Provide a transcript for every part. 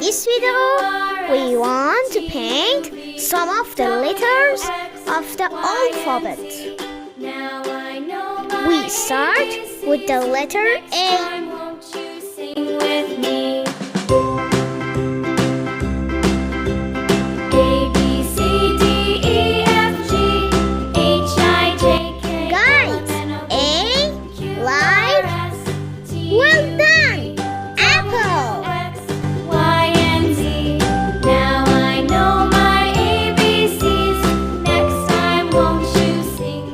this video, we want to paint some of the letters of the alphabet. We start with the letter A. Guys, A like well done, apple.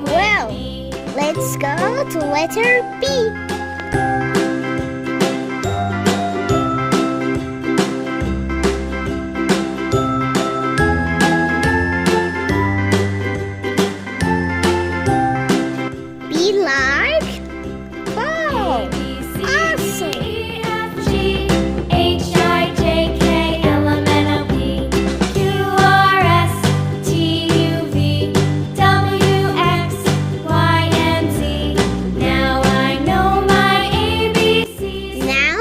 Well, let's go to letter B. B like ball. Awesome. Now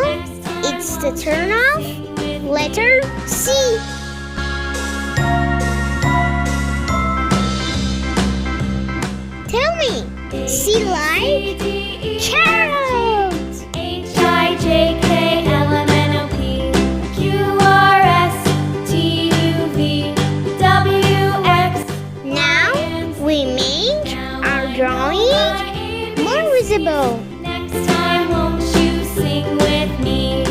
it's the turn of letter C. Tell me, C like carrot. Now we make our drawing more visible. Next time, won't you sing with me?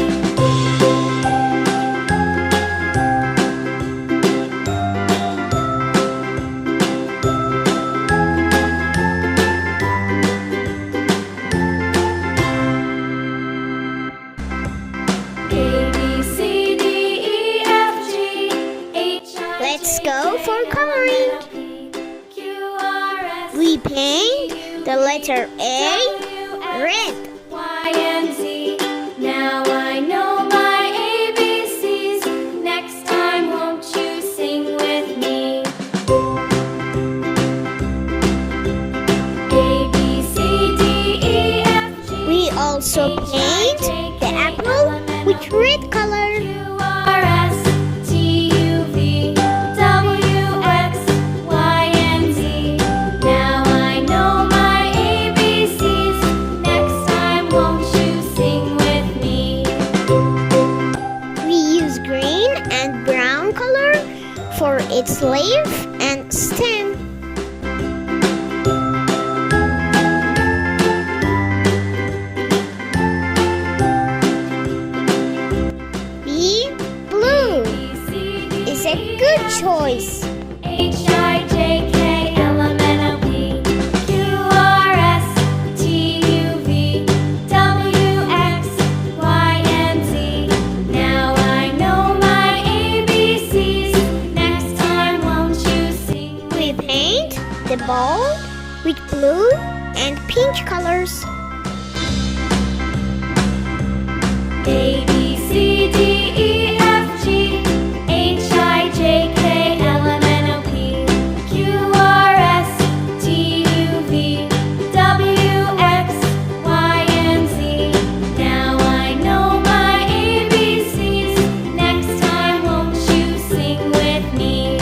A, B, C, D, E, F, G, H, I, Let's go for coloring. Q, R, S, We paint the letter A red. Y, and Z. Now I know my ABCs. Next time, won't you sing with me? A, B, C, D, E, F, G. We also paint the apple with red color. Q, R, S, T, U, V, W, X, Y, and Z. Now I know my ABCs. Next time, won't you sing with me? We use green and brown color for its leaf and stem. B blue is a good choice. H, I, J, K, L, M, N, O, P, Q, R, S, T, U, V, W, X, Y, and Z. Now I know my ABCs. Next time, won't you sing? We paint the ball with blue and pink colors. A, B, C, D, E, F, G, H, I, J, K, L, M, N, O, P, Q, R, S, T, U, V, W, X, Y, and Z. Now I know my ABCs. Next time, won't you sing with me?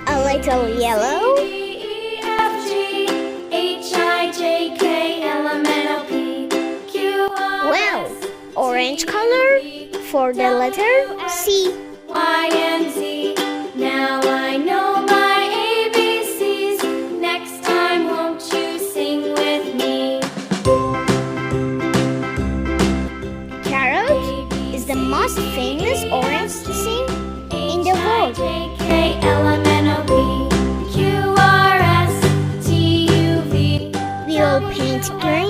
A little yellow. E, F, G, H, I, J, K, L, M, N, O, P, Q, R, Well, orange color for the letter C. Y, and Z. Now I know my ABCs. Next time, won't you sing with me? Carrot is the most famous orange thing in the world. J, K, L, M, N, O, P, Q, R, S, T, U, V. We will paint green